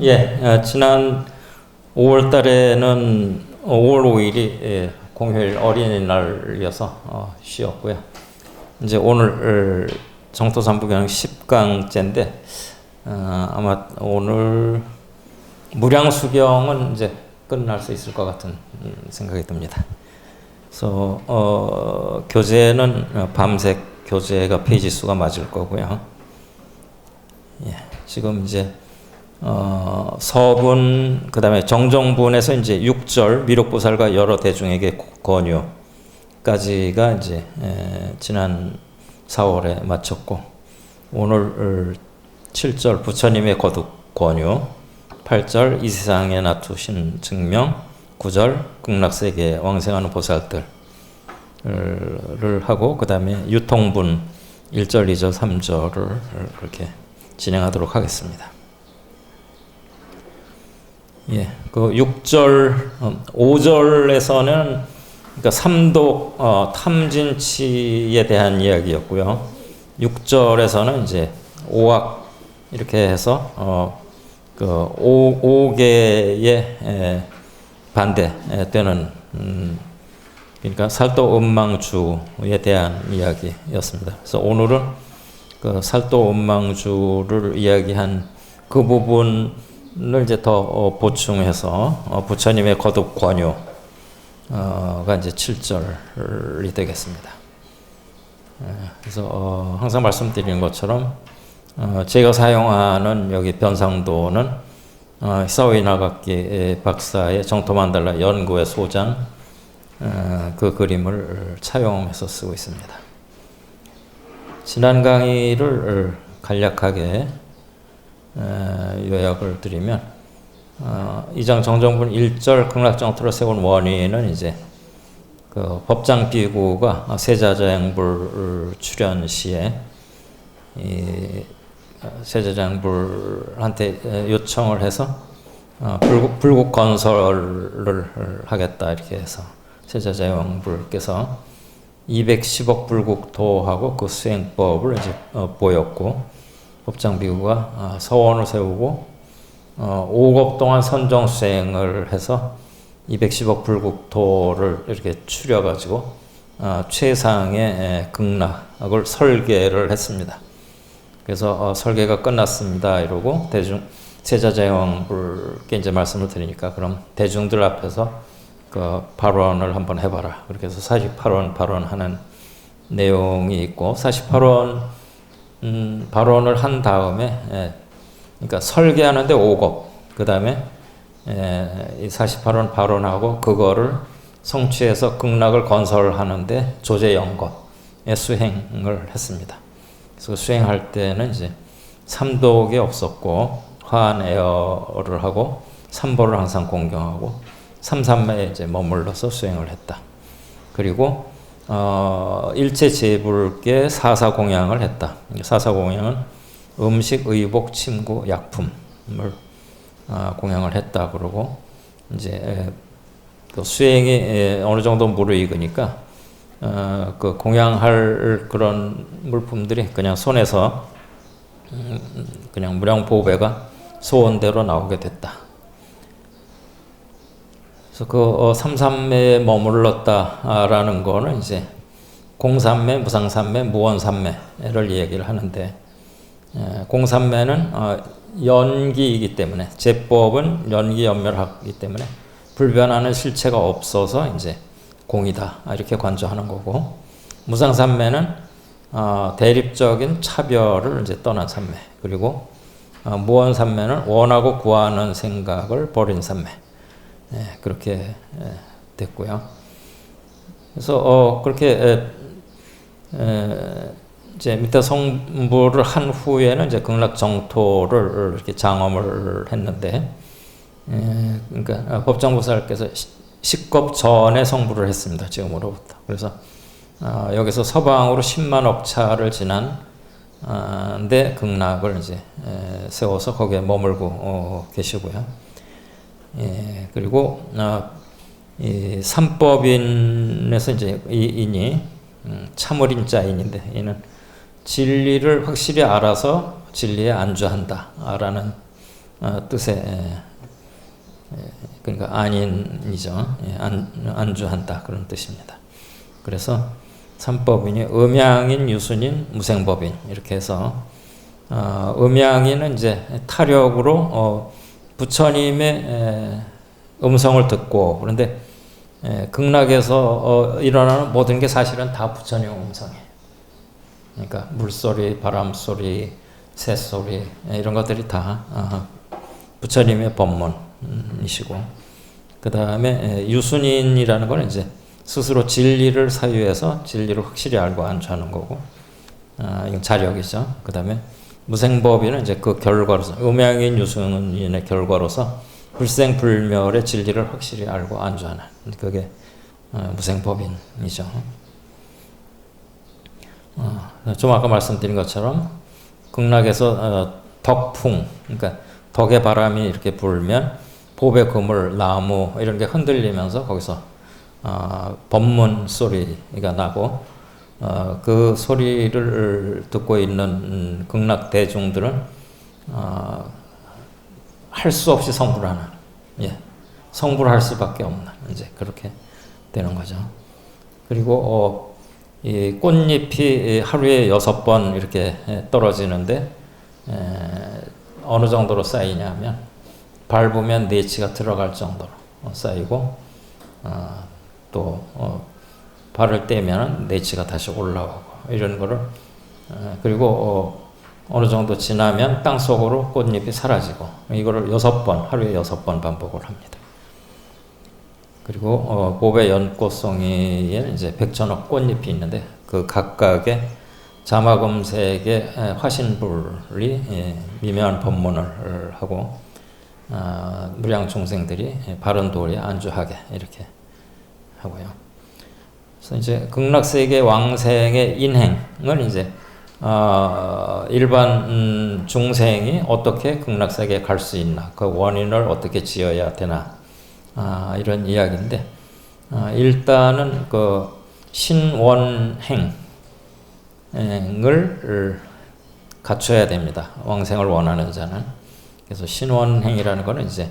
지난 5월 달에는 5월 5일이 공휴일 어린이날이어서 쉬었고요. 이제 오늘 정토삼부경 10강째인데 아마 오늘 무량수경은 이제 끝날 수 있을 것 같은 생각이 듭니다. 그래서 교재는 밤색 교재가 페이지 수가 맞을 거고요. 지금 이제 서분 그다음에 정정분에서 이제 6절 미륵보살과 여러 대중에게 권유까지가 이제 지난 4월에 마쳤고, 오늘 7절 부처님의 거듭 권유, 8절 이 세상에 놔두신 증명, 9절 극락세계에 왕생하는 보살들을 하고, 그 다음에 유통분 1절, 2절, 3절을 그렇게 진행하도록 하겠습니다. 그 6절, 5절에서는 그러니까 삼독 탐진치에 대한 이야기였고요. 6절에서는 이제 오악 이렇게 해서 그 5개의 반대되는 그러니까 살도 음망주에 대한 이야기였습니다. 그래서 오늘은 그 살도 음망주를 이야기한 그 부분을 이제 더 보충해서 부처님의 거듭 권유가 이제 7절이 되겠습니다. 그래서 항상 말씀드리는 것처럼 제가 사용하는 여기 변상도는 히사오이 나가키 박사의 정토만달라 연구의 소장 그 그림을 차용해서 쓰고 있습니다. 지난 강의를 간략하게 요약을 드리면, 2장 정정분 1절 극락정토를 세운 원인은 이제 그 법장 비구가 세자자양불 출연 시에 세자자양불한테 요청을 해서 불국 건설을 하겠다 이렇게 해서 세자자양불께서 210억 불국토하고 그 수행법을 이제 보였고, 법장 비구가 서원을 세우고 5겁 동안 선정 수행을 해서 210억 불국토를 이렇게 추려가지고 최상의 극락을 설계를 했습니다. 그래서 설계가 끝났습니다 이러고 세자자양불께 이제 말씀을 드리니까, 그럼 대중들 앞에서 그 발언을 한번 해봐라. 그렇게 해서 48원 발언하는 내용이 있고, 48원 발언을 한 다음에 그러니까 설계하는데 5겁, 그 다음에 이 48원 발언하고 그거를 성취해서 극락을 건설하는데 조제 0겁의 수행을 했습니다. 그래서 수행할 때는 이제 삼독이 없었고 화한에어를 하고 삼보를 항상 공경하고 삼삼매에 이제 머물러서 수행을 했다. 그리고 일체 제불께 사사공양을 했다. 사사공양은 음식, 의복, 침구, 약품을 공양을 했다. 그러고 이제 그 수행이 어느 정도 무르익으니까 그 공양할 그런 물품들이 그냥 손에서 그냥 무량보배가 소원대로 나오게 됐다. 그래서 그 삼삼매에 머물렀다라는 거는 이제 공삼매, 무상삼매, 무원삼매를 얘기를 하는데, 공삼매는 연기이기 때문에, 제법은 연기연멸하기 때문에 불변하는 실체가 없어서 이제 공이다 이렇게 관조하는 거고, 무상삼매는 대립적인 차별을 이제 떠난 삼매, 그리고 무원삼매는 원하고 구하는 생각을 버린 삼매, 그렇게 됐고요. 그래서 그렇게 이제 밑에 성부를 한 후에는 이제 극락정토를 이렇게 장엄을 했는데, 그러니까 법장보살께서 10겁 전에 성부를 했습니다. 지금으로부터. 그래서 여기서 서방으로 10만억 차를 지난 데 극락을 이제 세워서 거기에 머물고 계시고요. 그리고 이 삼법인에서 이제 인이 참을인자인인데, 이는 진리를 확실히 알아서 진리에 안주한다라는 뜻의 그러니까 안인이죠. 안주한다 그런 뜻입니다. 그래서 삼법인이 음양인, 유순인, 무생법인 이렇게 해서 음양인은 이제 타력으로 부처님의 음성을 듣고 그런데 극락에서 일어나는 모든 게 사실은 다 부처님 음성이에요. 그러니까 물소리, 바람소리, 새소리 이런 것들이 다 부처님의 법문이시고 그 다음에 유순인이라는 건 이제 스스로 진리를 사유해서 진리를 확실히 알고 안주하는 거고 이건 자력이죠. 그 다음에 무생법인은 이제 그 결과로서 음양인 유순인의 결과로서 불생불멸의 진리를 확실히 알고 안주하는 그게 무생법인이죠. 좀 아까 말씀드린 것처럼 극락에서 덕풍 그러니까 덕의 바람이 이렇게 불면 보배, 그물, 나무 이런 게 흔들리면서 거기서 법문 소리가 나고 그 소리를 듣고 있는 극락 대중들은 할 수 없이 성불하는 성불할 수밖에 없는 이제 그렇게 되는 거죠. 그리고 이 꽃잎이 하루에 6번 이렇게 떨어지는데 어느 정도로 쌓이냐면 밟으면 네치가 들어갈 정도로 쌓이고 또 발을 떼면 네치가 다시 올라오고 이런 거를 그리고 어느 정도 지나면 땅 속으로 꽃잎이 사라지고 이거를 6번 하루에 6번 반복을 합니다. 그리고 보배 연꽃송이에 이제 백천억 꽃잎이 있는데 그 각각의 자마금색의 화신불이 미묘한 법문을 하고 무량 중생들이 바른 도리에 안주하게 이렇게 하고요. 그래서 이제 극락세계 왕생의 인행은 이제 일반 중생이 어떻게 극락세계에 갈 수 있나, 그 원인을 어떻게 지어야 되나 이런 이야기인데 일단은 그 신원행을 갖춰야 됩니다. 왕생을 원하는 자는. 그래서 신원행이라는 것은 이제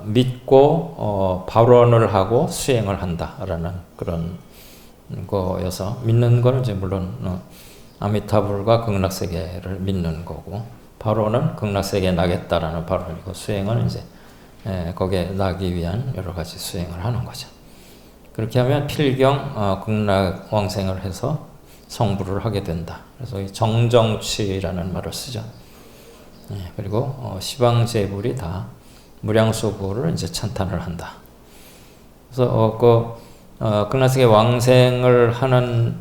믿고 발언을 하고 수행을 한다라는 그런 거여서 믿는 거는 이제 물론 아미타불과 극락세계를 믿는 거고 발언은 극락세계에 나겠다라는 발언이고 수행은 이제 거기에 나기 위한 여러 가지 수행을 하는 거죠. 그렇게 하면 필경 극락 왕생을 해서 성불을 하게 된다. 그래서 이 정정취라는 말을 쓰죠. 그리고 시방제불이 다 무량수불을 이제 찬탄을 한다. 그래서 극락세계 왕생을 하는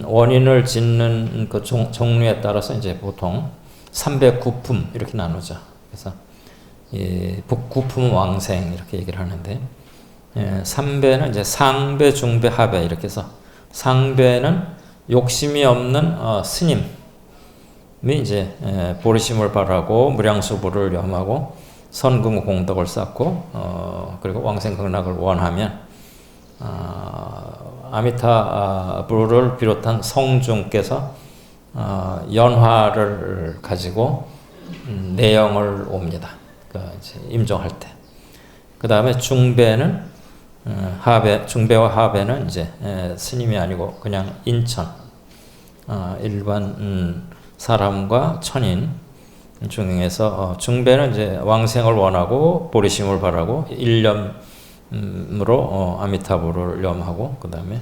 원인을 짓는 그 종류에 따라서 이제 보통 309품 이렇게 나누죠. 그래서 북구품 왕생 이렇게 얘기를 하는데 3배는 이제 상배, 중배, 하배 이렇게 해서 상배는 욕심이 없는 스님이 이제 보리심을 바라고 무량수불을 염하고 선금 공덕을 쌓고 그리고 왕생극락을 원하면 아미타불을 비롯한 성중께서 연화를 가지고 내영을 옵니다. 이제 임종할 때. 그 다음에 중배는 중배와 하배는 이제 스님이 아니고 그냥 인천 일반 사람과 천인 중에서 중배는 이제 왕생을 원하고 보리심을 바라고 일념으로 아미타불을 염하고 그 다음에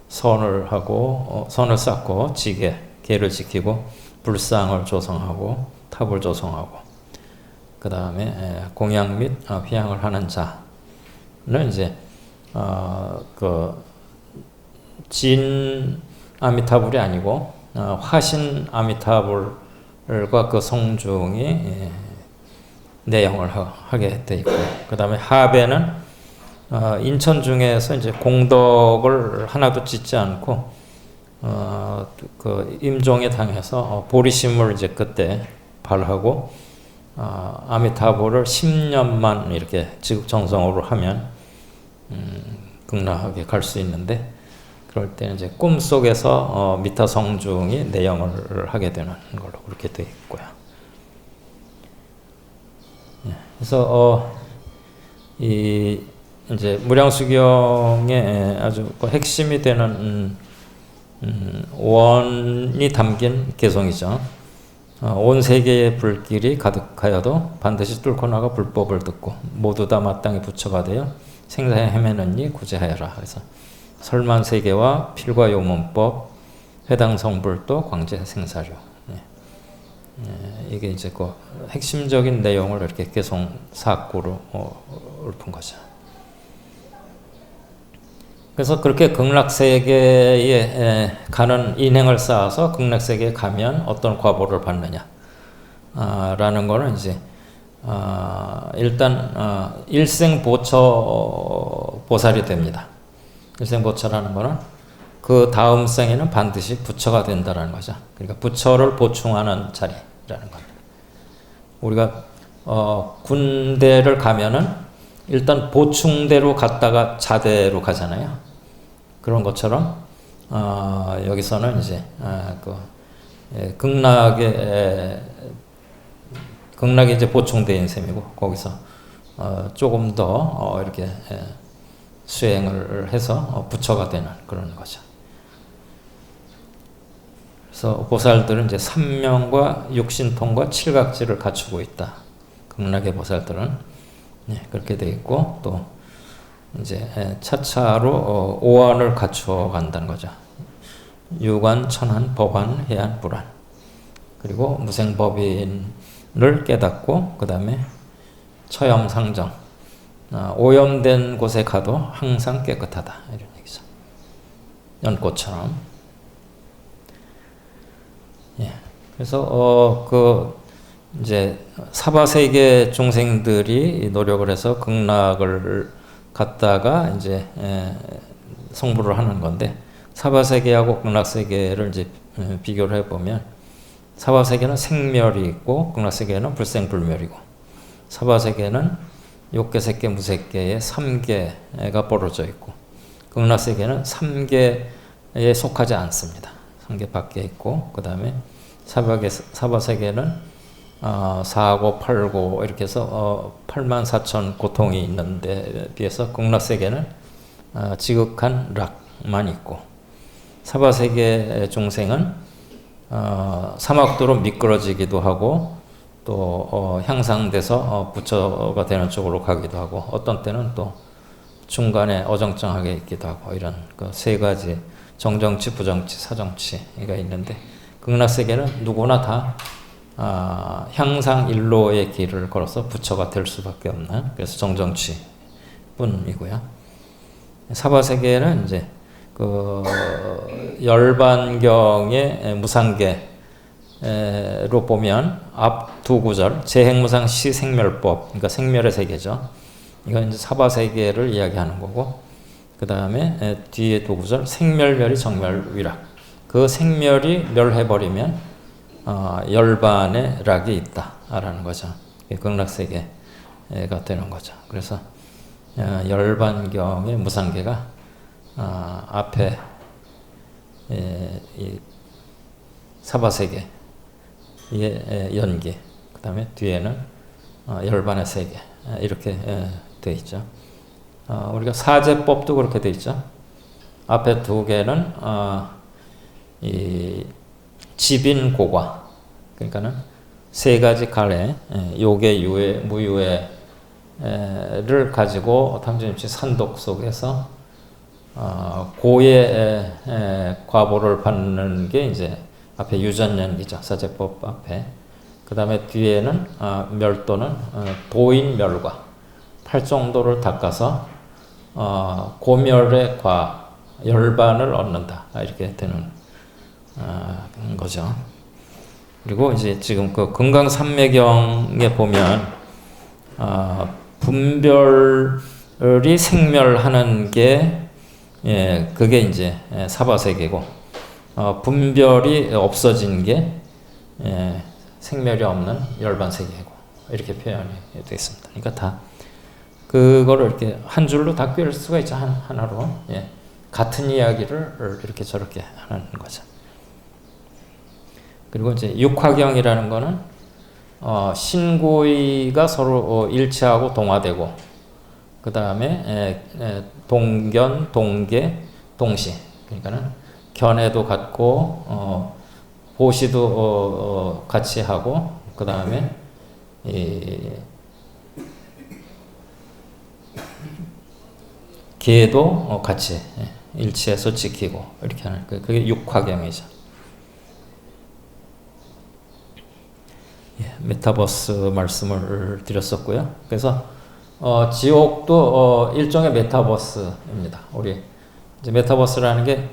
선을 하고 선을 쌓고 계를 지키고 불상을 조성하고 탑을 조성하고 그 다음에 공양 및 휘양을 하는 자는 이제 진 아미타불이 아니고 화신 아미타불과 그 성중이 내영을 하게 돼 있고 그 다음에 하배는 인천 중에서 이제 공덕을 하나도 짓지 않고 그 임종에 당해서 보리심을 이제 그때 발하고 아미타불을 10년만 이렇게 지극정성으로 하면 극락에 갈 수 있는데 그럴 때는 이제 꿈속에서 미타 성중이 내영을 하게 되는 걸로 그렇게 되어 있고요. 그래서 이 이제 무량수경의 아주 그 핵심이 되는 원이 담긴 개성이죠. 온 세계의 불길이 가득하여도 반드시 뚫고 나가 불법을 듣고 모두 다 마땅히 부처가 되어 생사에 헤매는 이 구제하여라. 그래서 설만 세계와 필과 요문법, 회당 성불도 광재 생사류. 이게 이제 그 핵심적인 내용을 이렇게 개성 사구로 읊은 거죠. 그래서 그렇게 극락세계에 가는 인행을 쌓아서 극락세계에 가면 어떤 과보를 받느냐 라는 거는 이제 일단 일생보처 보살이 됩니다. 일생보처라는 거는 그 다음 생에는 반드시 부처가 된다라는 거죠. 그러니까 부처를 보충하는 자리라는 겁니다. 우리가 군대를 가면은 일단 보충대로 갔다가 자대로 가잖아요. 그런 것처럼 여기서는 이제 극락이 이제 보충대인 셈이고 거기서 조금 더 이렇게 수행을 해서 부처가 되는 그런 거죠. 그래서 보살들은 이제 삼명과 육신통과 칠각지를 갖추고 있다. 극락의 보살들은 그렇게 돼 있고 또 이제 차차로 오한을 갖추어 간다는 거죠. 유관, 천한, 법한, 해한, 불한. 그리고 무생법인을 깨닫고 그 다음에 처염상정. 오염된 곳에 가도 항상 깨끗하다. 이런 얘기죠. 연꽃처럼. 그래서 이제 사바세계 중생들이 노력을 해서 극락을 갔다가 이제 성불을 하는 건데 사바세계하고 극락세계를 이제 비교를 해보면 사바세계는 생멸이 있고 극락세계는 불생불멸이고 사바세계는 욕계, 색계, 무색계의 3계가 벌어져 있고 극락세계는 3계에 속하지 않습니다. 3계 밖에 있고 그 다음에 사바세계는 4고 8고 이렇게 해서 84,000 고통이 있는데 비해서 극락세계는 지극한 락만 있고 사바세계 중생은 사막도로 미끄러지기도 하고 또 향상돼서 부처가 되는 쪽으로 가기도 하고 어떤 때는 또 중간에 어정쩡하게 있기도 하고 이런 그 세 가지 정정치, 부정치, 사정치가 있는데 극락세계는 누구나 다 향상 일로의 길을 걸어서 부처가 될 수밖에 없는 그래서 정정치 뿐이고요. 사바세계는 이제 그 열반경의 무상계로 보면 앞 두 구절 재행무상 시생멸법 그러니까 생멸의 세계죠. 이건 이제 사바세계를 이야기하는 거고 그 다음에 뒤에 두 구절 생멸멸이 정멸위락 그 생멸이 멸해버리면 열반의 락이 있다라는 거죠. 극락세계가 되는 거죠. 그래서 열반경의 무상계가 앞에 이 사바세계의 연계 그 다음에 뒤에는 열반의 세계 이렇게 되어 있죠. 우리가 사제법도 그렇게 되어 있죠. 앞에 두 개는 이 지빈고과 그러니까는 세 가지 가래 요계, 유회, 무유회를 가지고 탐진입시 산독 속에서 고의 과보를 받는 게 이제 앞에 유전연기죠. 사제법 앞에. 그 다음에 뒤에는 멸도는 도인멸과 팔정도를 닦아서 고멸의 과 열반을 얻는다 이렇게 되는 거죠. 그리고 이제 지금 그 금강산매경에 보면 분별이 생멸하는 게 그게 이제 사바세계고 분별이 없어진 게 생멸이 없는 열반세계고 이렇게 표현이 되어 있습니다. 그러니까 다 그거를 이렇게 한 줄로 다 꿰을 수가 있죠. 하나로 같은 이야기를 이렇게 저렇게 하는 거죠. 그리고 이제 육화경이라는 거는 신고의가 서로 일치하고 동화되고, 그 다음에 동견, 동계, 동시. 그러니까는 견해도 같고 보시도 같이 하고, 그 다음에 계도 같이 일치해서 지키고, 이렇게 하는 그게 육화경이죠. 메타버스 말씀을 드렸었고요. 그래서 지옥도 일종의 메타버스입니다. 우리 이제 메타버스라는 게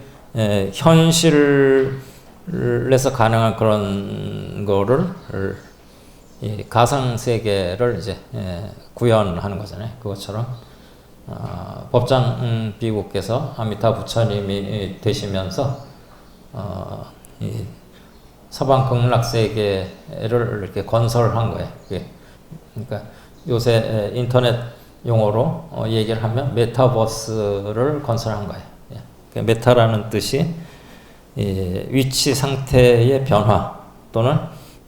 현실에서 가능한 그런 거를 가상 세계를 이제 구현하는 거잖아요. 그것처럼 법장 비구께서 아미타 부처님이 되시면서 이 서방 극락 세계를 이렇게 건설한 거예요. 그러니까 요새 인터넷 용어로 얘기를 하면 메타버스를 건설한 거예요. 메타라는 뜻이 위치 상태의 변화 또는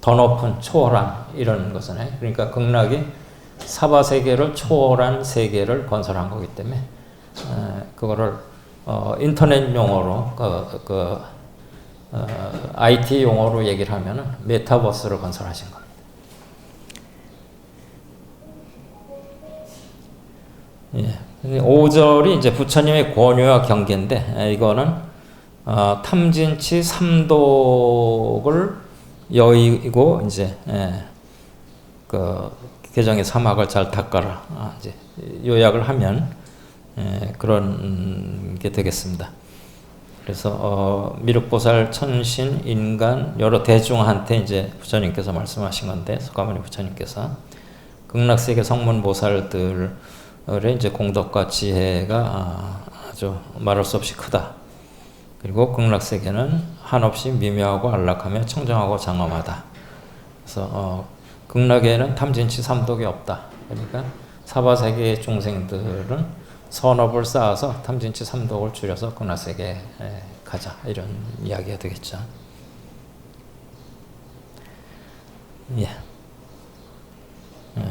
더 높은 초월한 이런 거잖아요. 그러니까 극락이 사바 세계를 초월한 세계를 건설한 거기 때문에 그거를 인터넷 용어로 IT 용어로 얘기를 하면은 메타버스를 건설하신 겁니다. 예. 5절이 이제 부처님의 권유와 경계인데, 이거는 탐진치 삼독을 여의고 이제 그 개정의 사막을 잘 닦아라, 이제 요약을 하면 그런 게 되겠습니다. 그래서 미륵보살, 천신, 인간 여러 대중한테 이제 부처님께서 말씀하신 건데, 석가모니 부처님께서 극락세계 성문보살들의 이제 공덕과 지혜가 아주 말할 수 없이 크다. 그리고 극락세계는 한없이 미묘하고 안락하며 청정하고 장엄하다. 그래서 극락에는 탐진치 삼독이 없다. 그러니까 사바세계의 중생들은 선업을 쌓아서 탐진치 삼독을 줄여서 극락세계에 가자, 이런 이야기가 되겠죠. 예.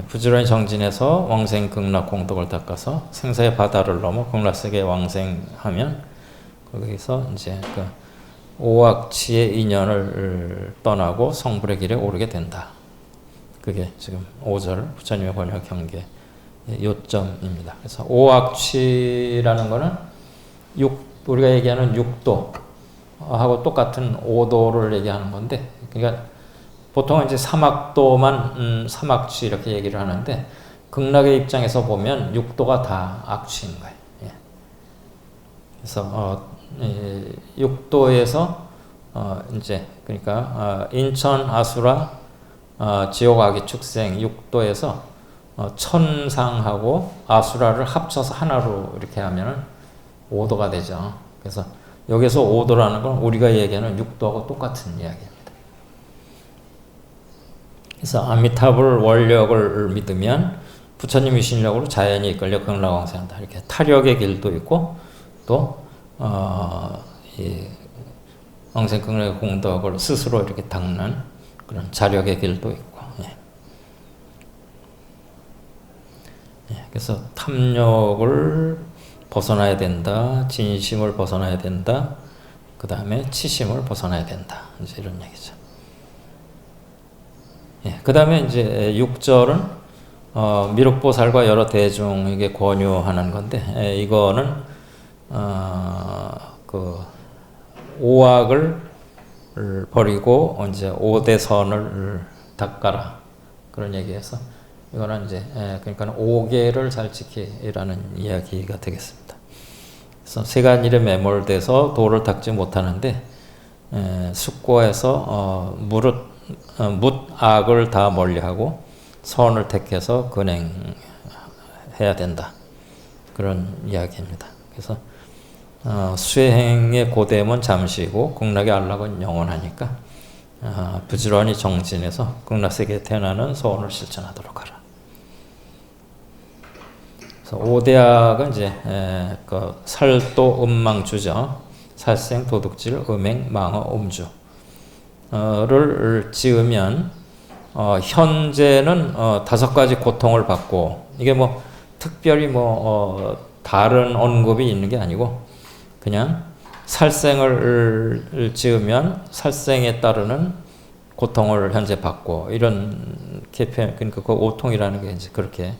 부지런히 정진해서 왕생 극락 공덕을 닦아서 생사의 바다를 넘어 극락세계에 왕생하면 거기서 이제 그 오악치의 인연을 떠나고 성불의 길에 오르게 된다. 그게 지금 5절 부처님의 권유 경계 요점입니다. 그래서 오악취라는 거는 우리가 얘기하는 6도하고 똑같은 5도를 얘기하는 건데, 그러니까 보통 이제 사막도만 사막취 이렇게 얘기를 하는데, 극락의 입장에서 보면 6도가 다 악취인 거예요. 예. 그래서 6도에서 이제 그러니까 인천, 아수라, 지옥, 아기, 축생 6도에서 천상하고 아수라를 합쳐서 하나로 이렇게 하면 5도가 되죠. 그래서 여기서 5도라는 건 우리가 얘기하는 6도하고 똑같은 이야기입니다. 그래서 아미타불 원력을 믿으면 부처님의 신력으로 자연이 이끌려 극락왕생한다. 이렇게 타력의 길도 있고, 또 이 왕생 극락의 공덕을 스스로 이렇게 닦는 그런 자력의 길도 있고. 그래서 탐욕을 벗어나야 된다, 진심을 벗어나야 된다, 그 다음에 치심을 벗어나야 된다, 이제 이런 얘기죠. 그 다음에 이제 6절은 미륵보살과 여러 대중에게 권유하는 건데, 이거는 그 오악을 버리고 이제 오대선을 닦아라, 그런 얘기해서 이거는 이제 그러니까 5계를 잘 지키라는 이야기가 되겠습니다. 그래서 세간일에 매몰돼서 도를 닦지 못하는데 숙고해서 묻악을 다 멀리하고 선을 택해서 근행해야 된다, 그런 이야기입니다. 그래서 수행의 고됨은 잠시고 극락의 안락은 영원하니까 부지런히 정진해서 극락세계에 태어나는 소원을 실천하도록 하라. 그래서 5대학은 이제 그 살도, 음망주죠. 살생, 도둑질, 음행, 망어, 음주를 지으면 현재는 5가지 고통을 받고 이게 뭐 특별히 다른 언급이 있는 게 아니고 그냥 살생을 지으면 살생에 따르는 고통을 현재 받고 이런 개편 그러니까 그 오통이라는 게 이제 그렇게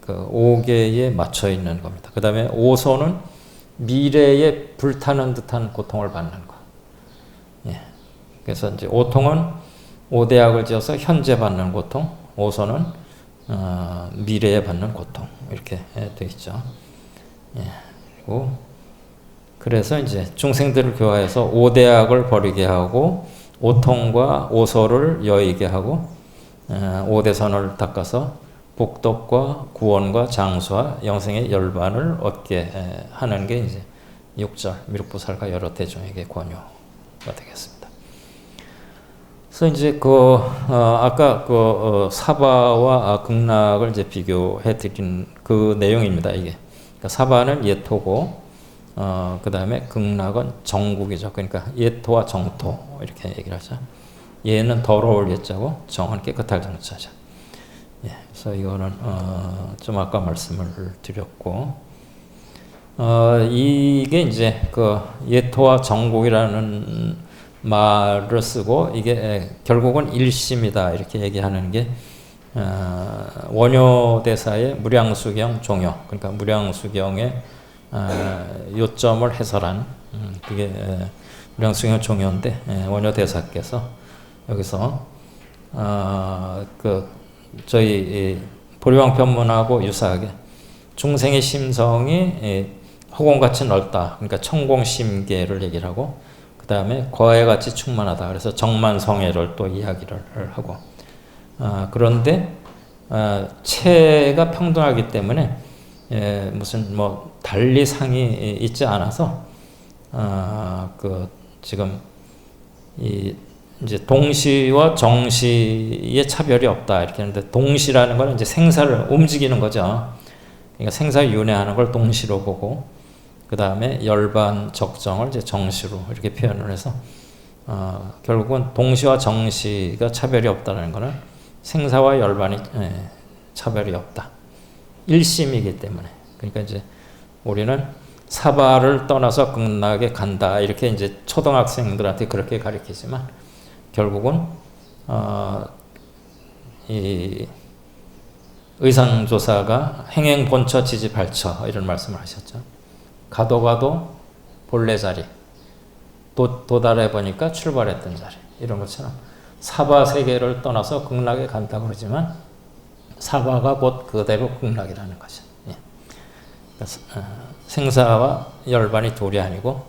그 5개에 맞춰 있는 겁니다. 그 다음에 오소는 미래에 불타는 듯한 고통을 받는 거. 예. 그래서 이제 오통은 오대약을 지어서 현재 받는 고통, 오소는 미래에 받는 고통 이렇게 돼 있죠. 예. 그리고 그래서 이제 중생들을 교화해서 오대약을 버리게 하고 오통과 오소를 여의게 하고 오대선을 닦아서 복덕과 구원과 장수와 영생의 열반을 얻게 하는 게 이제 6절 미륵보살과 여러 대중에게 권유가 되겠습니다. 그래서 이제 아까 사바와 극락을 이제 비교해 드린 그 내용입니다. 이게 그러니까 사바는 예토고 그 다음에 극락은 정국이죠. 그러니까 예토와 정토 이렇게 얘기를 하죠. 예는 더러울 예자고 정은 깨끗할 정자죠. 예, 그래서 이거는 좀 아까 말씀을 드렸고 이게 이제 그 예토와 정국이라는 말을 쓰고 이게 결국은 일심이다 이렇게 얘기하는 게 원효대사의 무량수경 종요 그러니까 무량수경의 요점을 해설한 그게 무량수경 종요인데 원효대사께서 여기서 저희 보리왕 편문하고 유사하게 중생의 심성이 허공같이 넓다. 그러니까 청공심계를 얘기를 하고 그 다음에 거해같이 충만하다. 그래서 정만성애를 또 이야기를 하고 그런데 체가 평등하기 때문에 무슨 달리 상이 있지 않아서 지금 이제 동시와 정시의 차별이 없다 이렇게 하는데 동시라는 건 이제 생사를 움직이는 거죠. 그러니까 생사 윤회하는 걸 동시로 보고 그 다음에 열반 적정을 이제 정시로 이렇게 표현을 해서 결국은 동시와 정시가 차별이 없다는 것은 생사와 열반이 차별이 없다. 일심이기 때문에 그러니까 이제 우리는 사바를 떠나서 극락에 간다 이렇게 이제 초등학생들한테 그렇게 가르치지만 결국은 이 의상조사가 행행본처 지지발처 이런 말씀을 하셨죠. 가도 본래 자리 도달해 보니까 출발했던 자리 이런 것처럼 사바 세계를 떠나서 극락에 간다고 그러지만 사바가 곧 그대로 극락이라는 거죠. 예. 생사와 열반이 둘이 아니고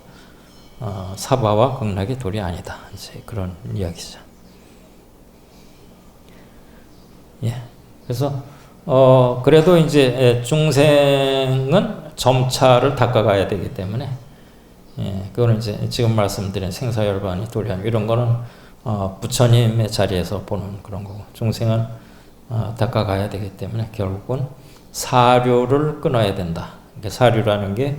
사바와 극락이 둘이 아니다. 이제 그런 이야기죠. 예. 그래서 그래도 이제 중생은 점차를 닦아가야 되기 때문에 그거는 이제 지금 말씀드린 생사 열반이 둘이 아니고 이런 거는 부처님의 자리에서 보는 그런 거고 중생은 닦아가야 되기 때문에 결국은 사류를 끊어야 된다. 그러니까 사류라는 게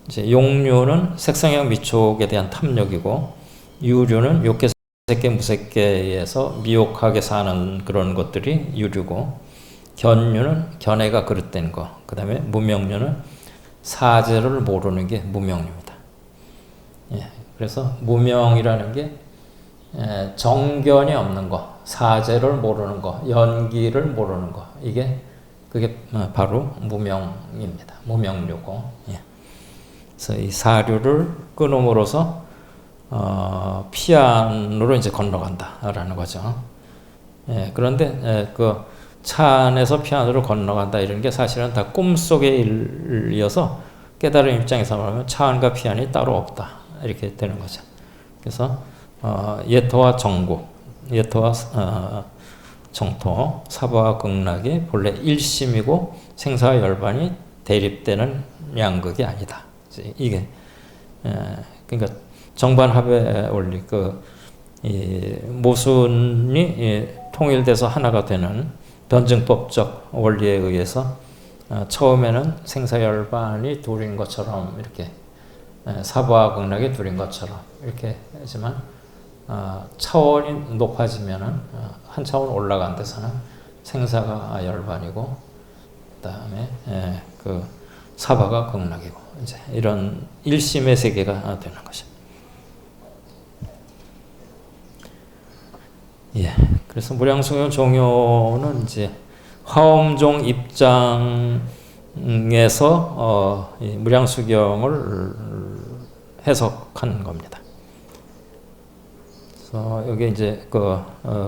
이제 용류는 색성형 미촉에 대한 탐욕이고 유류는 욕계 색계 무색계에서 미혹하게 사는 그런 것들이 유류고 견류는 견해가 그릇된 거 그 다음에 무명류는 사제를 모르는 게 무명류입니다. 예, 그래서 무명이라는 게 정견이 없는 거 사제를 모르는 거 연기를 모르는 거 그게 바로 무명입니다. 무명류고 예. 그래서 이 사류를 끊음으로써 피안으로 이제 건너간다라는 거죠. 예, 그런데 그 차 안에서 피안으로 건너간다 이런 게 사실은 다 꿈속의 일이어서 깨달은 입장에서 말하면 차 안과 피안이 따로 없다 이렇게 되는 거죠. 그래서 예토와 정국, 예토와 정토, 사바와 극락이 본래 일심이고 생사와 열반이 대립되는 양극이 아니다. 이게 그러니까 정반합의 원리 이 모순이 통일돼서 하나가 되는 변증법적 원리에 의해서 처음에는 생사 열반이 둘인 것처럼 이렇게 사바와 극락이 둘인 것처럼 이렇게 하지만 차원이 높아지면은 한 차원 올라간 데서는 생사가 열반이고, 그다음에 그 사바가 극락이고, 이제 이런 일심의 세계가 되는 거죠. 예. 그래서 무량수경 종요는 이제 화엄종 입장에서 이 무량수경을 해석한 겁니다. 그래서 여기 이제 그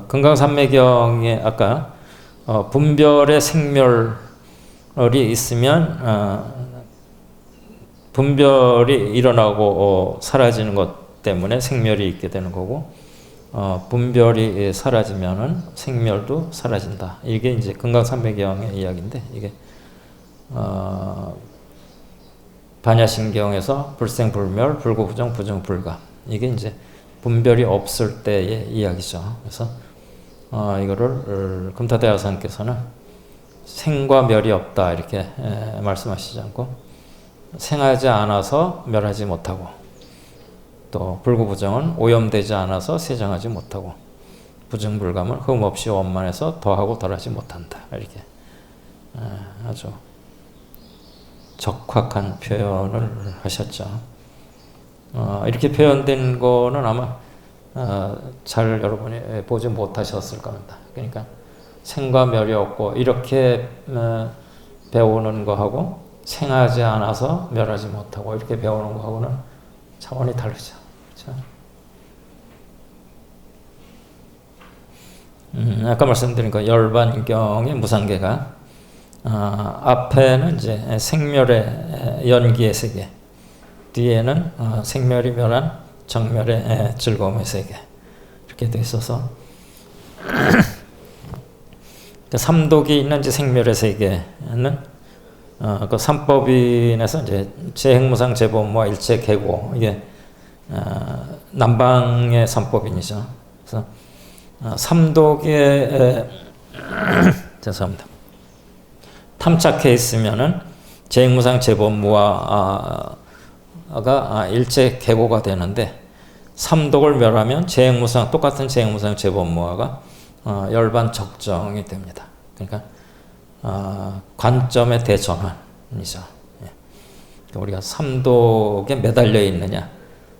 금강산매경에 아까 분별의 생멸이 있으면 분별이 일어나고 사라지는 것 때문에 생멸이 있게 되는 거고, 분별이 사라지면은 생멸도 사라진다. 이게 이제 금강산매경의 이야기인데, 이게 반야신경에서 불생불멸, 불구부정, 부정불감, 이게 이제 분별이 없을 때의 이야기죠. 그래서 이거를 금타대화상께서는 생과 멸이 없다 이렇게 말씀하시지 않고, 생하지 않아서 멸하지 못하고, 또 불구부정은 오염되지 않아서 세정하지 못하고, 부정불감은 흠없이 원만해서 더하고 덜하지 못한다. 이렇게 아주 적확한 표현을 하셨죠. 이렇게 표현된 거는 아마 잘 여러분이 보지 못하셨을 겁니다. 그러니까 생과 멸이 없고 이렇게 배우는 거하고, 생하지 않아서 멸하지 못하고 이렇게 배우는 거하고는 차원이 다르죠. 그렇죠? 아까 말씀드린 그 열반경의 무상계가 앞에는 이제 생멸의 연기의 세계, 뒤에는 생멸이 멸한 정멸의 즐거움의 세계, 이렇게 돼 있어서 그 삼독이 있는 이제 생멸의 세계는 그 삼법인에서 이제 재행무상 재범무와 일체 계고, 이게 남방의 삼법인이죠. 그래서 삼독에 죄송합니다. 탐착해 있으면은 재행무상 재범무와가 일체 계고가 되는데, 삼독을 멸하면 재행무상, 똑같은 재행무상 재범무화가 열반 적정이 됩니다. 그러니까 관점의 대전환이죠. 우리가 삼독에 매달려 있느냐,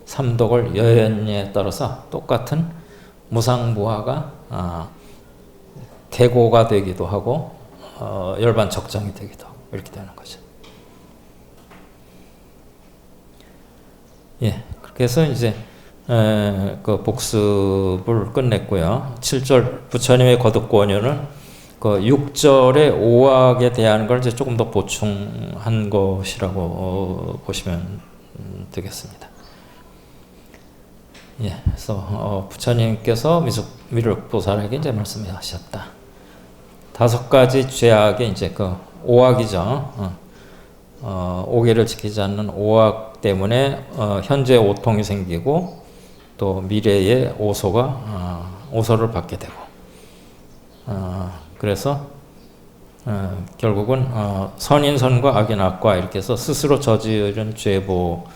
삼독을 여연에 따라서 똑같은 무상무화가 계고가 되기도 하고 열반 적정이 되기도 하고, 이렇게 되는 거죠. 예, 그렇게 해서 이제 그 복습을 끝냈고요. 7절 부처님의 거듭권유는 그 6절의 오학에 대한 걸 이제 조금 더 보충한 것이라고 보시면 되겠습니다. 예, 그래서 부처님께서 미륵보살에게 이제 말씀하셨다. 5가지 죄악에 이제 그 오학이죠. 오계를 지키지 않는 오학 때문에 현재 오통이 생기고, 또 미래에 오소를 받게 되고, 그래서 결국은 선인 선과 악인 악과 이렇게 해서 스스로 저지른 죄보를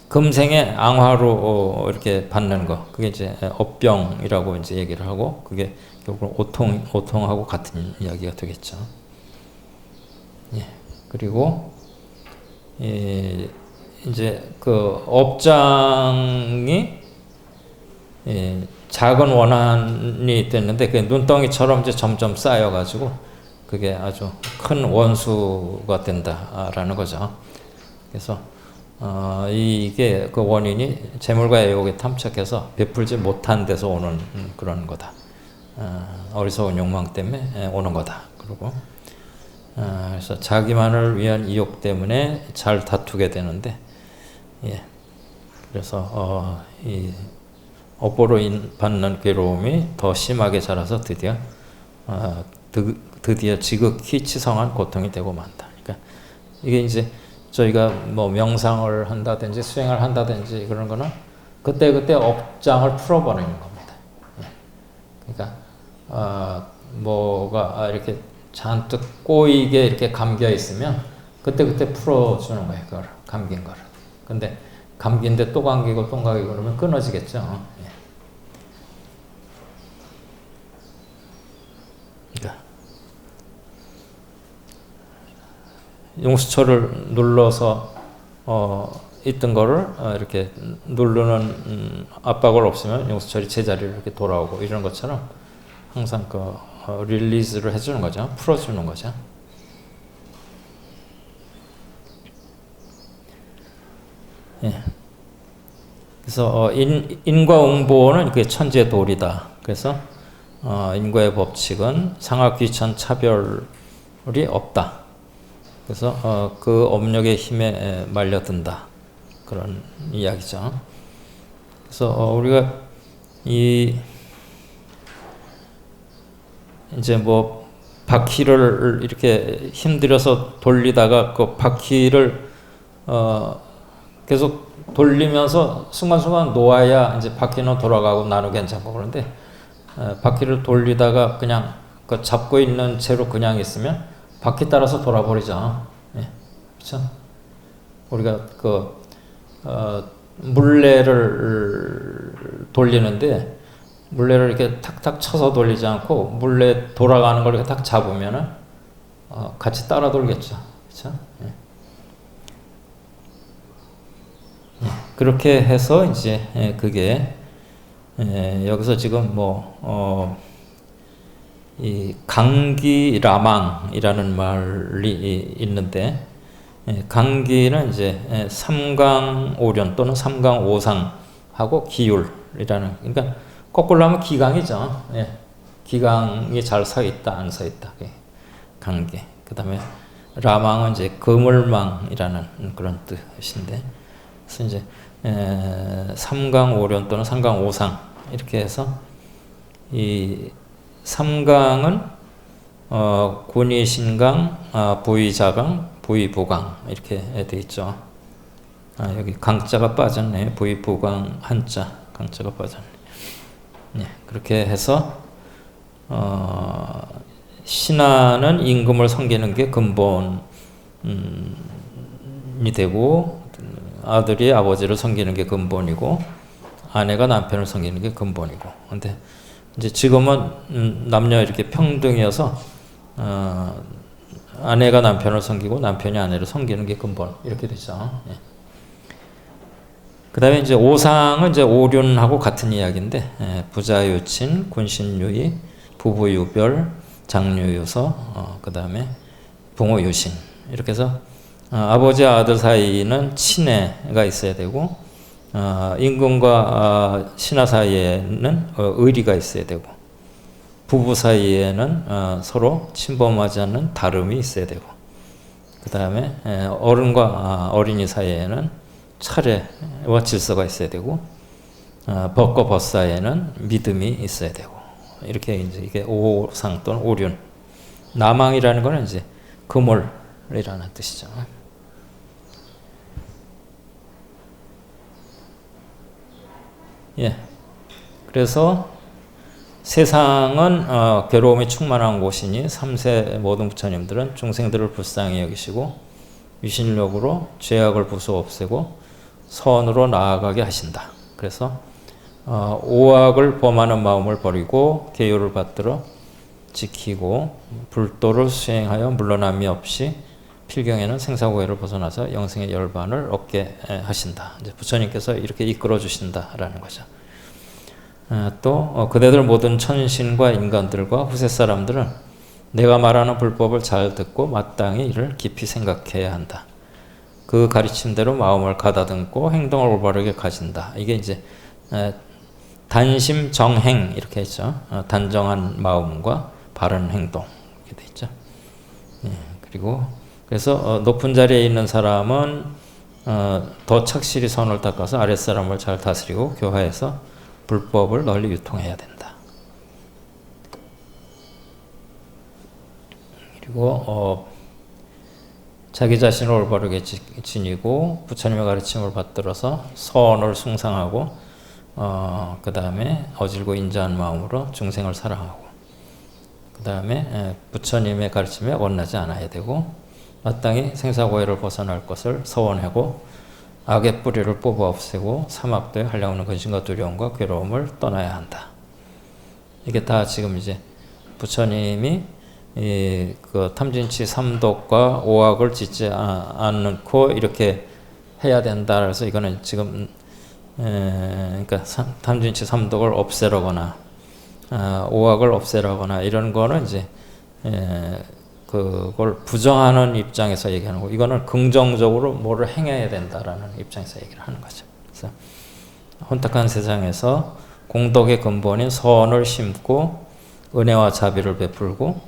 금생의 앙화로 이렇게 받는 거, 그게 이제 업병이라고 이제 얘기를 하고, 그게 결국 오통하고 같은 이야기가 되겠죠. 예. 그리고 이제 그 업장이 작은 원한이 됐는데, 그 눈덩이처럼 이제 점점 쌓여가지고 그게 아주 큰 원수가 된다라는 거죠. 그래서 이게 그 원인이 재물과 애욕에 탐착해서 베풀지 못한 데서 오는 그런 거다. 어리석은 욕망 때문에 오는 거다. 그리고 그래서 자기만을 위한 이욕 때문에 잘 다투게 되는데, 예. 그래서 이 업보로 받는 괴로움이 더 심하게 자라서 드디어 지극히 치성한 고통이 되고 만다. 그러니까 이게 이제 저희가 뭐 명상을 한다든지 수행을 한다든지 그런 거는 그때 업장을 풀어버리는 겁니다. 예. 그러니까 뭐가 이렇게 잔뜩 꼬이게 이렇게 감겨 있으면 그때 풀어주는 거예요. 그걸 감긴 거를. 근데 감기인데 또 감기고 또 감기고 그러면 끊어지겠죠. 예. 그러니까 용수철을 눌러서 있던 거를 이렇게 누르는 압박을 없으면 용수철이 제자리로 이렇게 돌아오고 이런 것처럼 항상 릴리즈를 해주는 거죠. 풀어주는 거죠. 예. 그래서 인과응보는 그게 천지의 도리다. 그래서 인과의 법칙은 상하귀천 차별이 없다. 그래서 그 업력의 힘에 말려든다. 그런 이야기죠. 그래서 우리가 이제 뭐 바퀴를 이렇게 힘들여서 돌리다가 그 바퀴를 계속 돌리면서 순간순간 놓아야 이제 바퀴는 돌아가고 나도 괜찮고 그런데 바퀴를 돌리다가 그냥 그 잡고 있는 채로 그냥 있으면 바퀴 따라서 돌아버리죠. 예. 그렇죠? 우리가 물레를 돌리는데 물레를 이렇게 탁탁 쳐서 돌리지 않고 물레 돌아가는 걸 이렇게 탁 잡으면은 같이 따라 돌겠죠. 그렇죠? 예. 예. 그렇게 해서 이제 그게 여기서 지금 이 강기라망이라는 말이 있는데 강기는 이제 삼강오련 또는 삼강오상하고 기율이라는 그러니까 거꾸로 하면 기강이죠. 예. 기강이 잘 서 있다 안 서 있다. 강기. 그다음에 라망은 이제 그물망이라는 그런 뜻인데 그래서 이제 삼강오련 또는 삼강오상 이렇게 해서 이 삼강은 군위신강, 부위자강, 부위부강 이렇게 돼 있죠. 여기 강자가 빠졌네. 부위부강 한자 강자가 빠졌네. 네, 그렇게 해서 신하는 임금을 섬기는 게 근본이 되고 아들이 아버지를 섬기는 게 근본이고 아내가 남편을 섬기는 게 근본이고 근데 이제 지금은 남녀 이렇게 평등이어서 아내가 남편을 섬기고 남편이 아내를 섬기는 게 근본 이렇게 되죠. 예. 그다음에 이제 오상은 이제 오륜하고 같은 이야기인데 부자유친, 군신유의, 부부유별, 장유유서, 그다음에 부모유신 이렇게 해서 아버지와 아들 사이는 친애가 있어야 되고 임금과 신하 사이에는 의리가 있어야 되고 부부 사이에는 서로 침범하지 않는 다름이 있어야 되고 그 다음에 어른과 어린이 사이에는 차례와 질서가 있어야 되고 벗과 벗 사이에는 믿음이 있어야 되고 이렇게 이제 이게 오상 또는 오륜 남왕이라는 거는 이제 그물이라는 뜻이죠. 예. 그래서 세상은 괴로움이 충만한 곳이니 3세 모든 부처님들은 중생들을 불쌍히 여기시고 유신력으로 죄악을 부수 없애고 선으로 나아가게 하신다. 그래서 오악을 범하는 마음을 버리고 계율을 받들어 지키고 불도를 수행하여 물러남이 없이 필경에는 생사고해를 벗어나서 영생의 열반을 얻게 하신다. 이제 부처님께서 이렇게 이끌어 주신다라는 거죠. 또 그대들 모든 천신과 인간들과 후세 사람들은 내가 말하는 불법을 잘 듣고 마땅히 이를 깊이 생각해야 한다. 그 가르침대로 마음을 가다듬고 행동을 올바르게 가진다. 이게 이제 단심정행 이렇게 했죠. 단정한 마음과 바른 행동 이렇게 돼 있죠. 예, 그리고 그래서 높은 자리에 있는 사람은 더 착실히 선을 닦아서 아랫사람을 잘 다스리고 교화해서 불법을 널리 유통해야 된다. 그리고 자기 자신을 올바르게 지니고 부처님의 가르침을 받들어서 선을 숭상하고 그 다음에 어질고 인자한 마음으로 중생을 사랑하고 그 다음에 부처님의 가르침에 원하지 않아야 되고 마땅히 생사고해를 벗어날 것을 서원하고 악의 뿌리를 뽑아 없애고 사막도에 한량없는 근심과 두려움과 괴로움을 떠나야 한다. 이게 다 지금 이제 부처님이 그 탐진치 삼독과 오악을 짓지 않고 이렇게 해야 된다. 그래서 이거는 지금 그러니까 탐진치 삼독을 없애라거나 오악을 없애라거나 이런 거는 이제 그걸 부정하는 입장에서 얘기하는 거고, 이거는 긍정적으로 뭐를 행해야 된다라는 입장에서 얘기를 하는 거죠. 그래서 혼탁한 세상에서 공덕의 근본인 선을 심고 은혜와 자비를 베풀고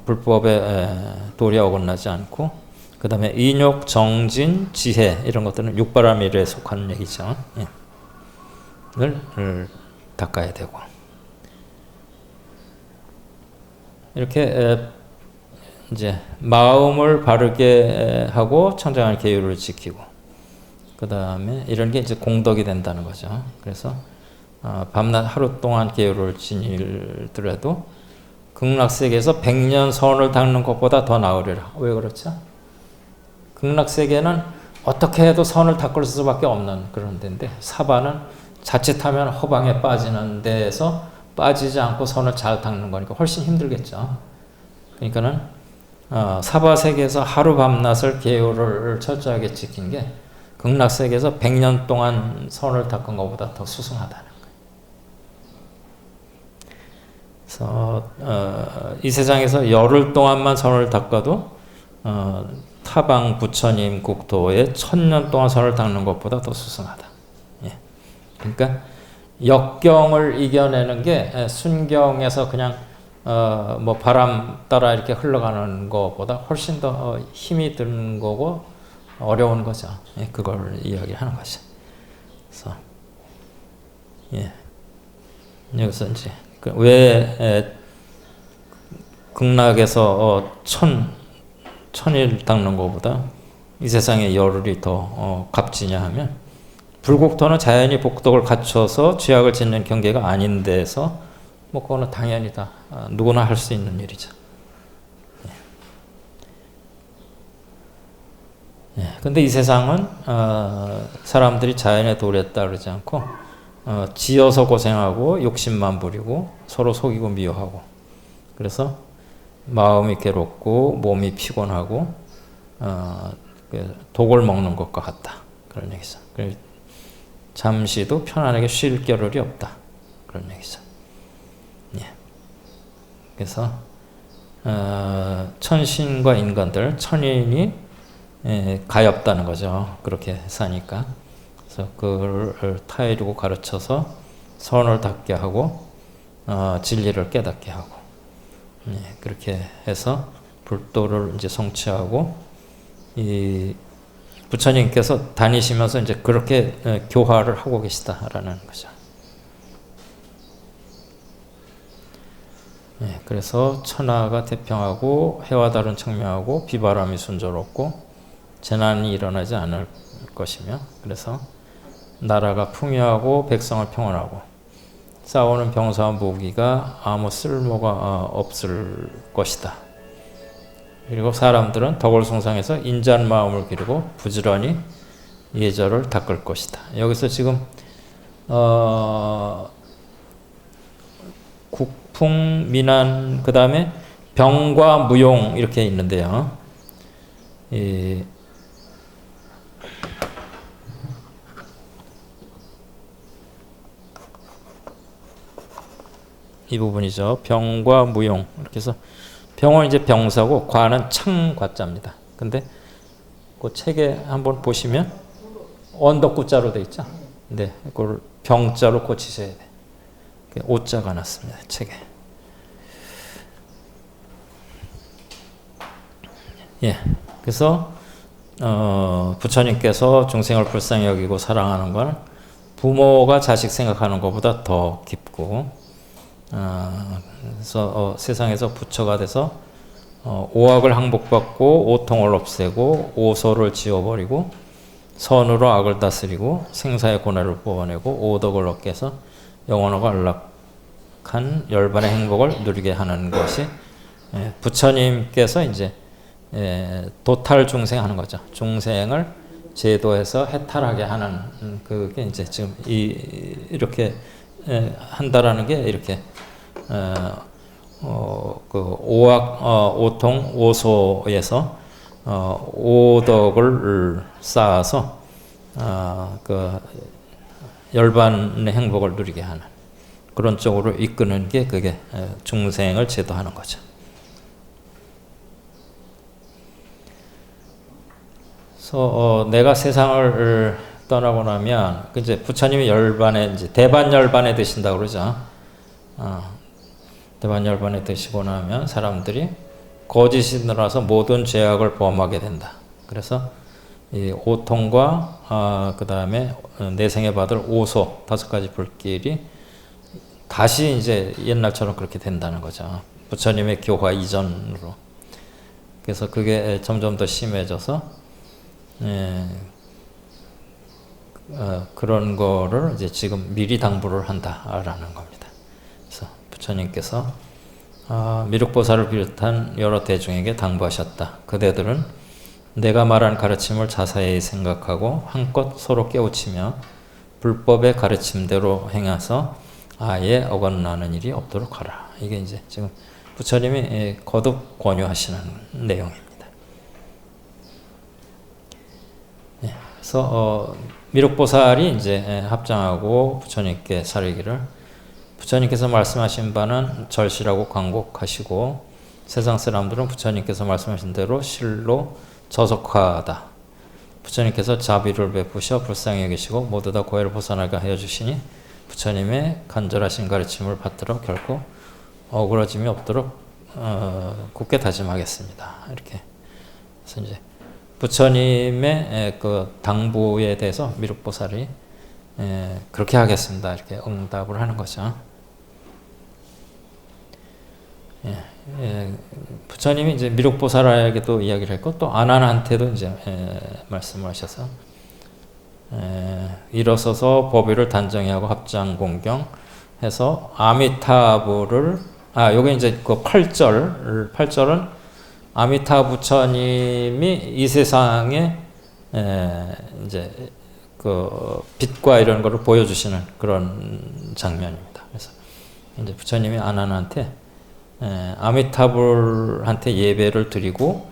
불법에 도리에 어긋나지 않고, 그 다음에 인욕, 정진, 지혜 이런 것들은 육바라밀에 속하는 얘기죠. 를 닦아야 되고, 이렇게 이제 마음을 바르게 하고 청정한 계율을 지키고, 그 다음에 이런 게 이제 공덕이 된다는 거죠. 그래서 밤낮 하루 동안 계율을 지니더라도 극락세계에서 100년 선을 닦는 것보다 더 나으리라. 왜 그렇죠? 극락세계는 어떻게 해도 선을 닦을 수밖에 없는 그런 데인데, 사바는 자칫하면 허방에 빠지는 데에서 빠지지 않고 선을 잘 닦는 거니까 훨씬 힘들겠죠. 그러니까는 사바세계에서 하루 밤낮을 계율을 철저하게 지킨 게 극락세계에서 100년 동안 선을 닦은 것보다 더 수승하다는 거예요. 그래서 이 세상에서 열흘 동안만 선을 닦아도 타방 부처님 국토에 1000년 동안 선을 닦는 것보다 더 수승하다. 예. 그러니까 역경을 이겨내는 게 순경에서 그냥 뭐 바람 따라 이렇게 흘러가는 것보다 훨씬 더 힘이 드는 거고 어려운 거죠. 예, 그걸 이야기하는 거죠. 그래서 예, 여기서 이제 왜 극락에서 천일 닦는 것보다 이 세상의 열흘이 더 값지냐 하면, 불국토는 자연히 복덕을 갖춰서 죄악을 짓는 경계가 아닌 데서 뭐 그거는 당연히 다 누구나 할 수 있는 일이죠. 근데 이 세상은 사람들이 자연의 도리에 따르지 않고 지어서 고생하고 욕심만 부리고 서로 속이고 미워하고, 그래서 마음이 괴롭고 몸이 피곤하고 독을 먹는 것과 같다. 그런 얘기죠. 잠시도 편안하게 쉴 겨를이 없다. 그런 얘기죠. 그래서 천신과 인간들, 천인이 가엾다는 거죠. 그렇게 사니까. 그래서 그걸 타이르고 가르쳐서 선을 닦게 하고 진리를 깨닫게 하고, 그렇게 해서 불도를 이제 성취하고, 이 부처님께서 다니시면서 이제 그렇게 교화를 하고 계시다라는 거죠. 그래서 천하가 태평하고 해와 달은 청명하고 비바람이 순조롭고 재난이 일어나지 않을 것이며, 그래서 나라가 풍요하고 백성을 평온하고 싸우는 병사와 무기가 아무 쓸모가 없을 것이다. 그리고 사람들은 덕을 숭상해서 인자한 마음을 기르고 부지런히 예절을 닦을 것이다. 여기서 지금 국풍, 민안, 그 다음에 병과 무용 이렇게 있는데요. 이 부분이죠. 병과 무용. 이렇게 해서 병은 이제 병사고 과는 창과자입니다. 근데 그 책에 한번 보시면 언덕구자로 돼 있죠. 네, 그걸 병자로 고치셔야 돼. 오자가 났습니다. 책에. 예. 그래서 부처님께서 중생을 불쌍히 여기고 사랑하는 건 부모가 자식 생각하는 것보다 더 깊고, 그래서 세상에서 부처가 돼서 오악을 항복받고 오통을 없애고 오소를 지워버리고 선으로 악을 다스리고 생사의 고난을 뽑아내고 오덕을 얻게 해서 영원하고 안락한 열반의 행복을 누리게 하는 것이 부처님께서 이제 도탈 중생하는 거죠. 중생을 제도에서 해탈하게 하는 그게 이제 지금 이렇게 한다라는 게 이렇게 그 오통 오소에서 오덕을 쌓아서 그 열반의 행복을 누리게 하는 그런 쪽으로 이끄는 게 그게 중생을 제도하는 거죠. 그래서 내가 세상을 떠나고 나면 이제 부처님이 열반에 이제 대반 열반에 드신다고 그러죠. 대반 열반에 드시고 나면 사람들이 거짓이 늘어나서 모든 죄악을 범하게 된다. 그래서 이 오통과 그 다음에 내생에 받을 오소 5가지 불길이 다시 이제 옛날처럼 그렇게 된다는 거죠. 부처님의 교화 이전으로. 그래서 그게 점점 더 심해져서 그런 거를 이제 지금 미리 당부를 한다라는 겁니다. 그래서 부처님께서 미륵보살을 비롯한 여러 대중에게 당부하셨다. 그대들은 내가 말한 가르침을 자세히 생각하고 한껏 서로 깨우치며 불법의 가르침대로 행해서 아예 어긋나는 일이 없도록 하라. 이게 이제 지금 부처님이 거듭 권유하시는 내용입니다. 그래서 미륵보살이 이제 합장하고 부처님께 사르기를 부처님께서 말씀하신 바는 절실하고 간곡하시고 세상 사람들은 부처님께서 말씀하신 대로 실로 저속하다. 부처님께서 자비를 베푸셔 불쌍히 여기시고 모두 다 고해를 벗어나게 하여 주시니 부처님의 간절하신 가르침을 받들어 결코 어그러짐이 없도록 굳게 다짐하겠습니다. 이렇게 그래서 이제 부처님의 그 당부에 대해서 미륵보살이 그렇게 하겠습니다. 이렇게 응답을 하는 거죠. 부처님이 이제 미륵보살에게도 이야기를 했고 또 아난한테도 이제 말씀을 하셔서 일어서서 법위를 단정히 하고 합장 공경해서 아미타부를 요게 이제 그 8절은 아미타 부처님이 이 세상에 이제 그 빛과 이런 거를 보여주시는 그런 장면입니다. 그래서 이제 부처님이 아난한테 아미타불한테 예배를 드리고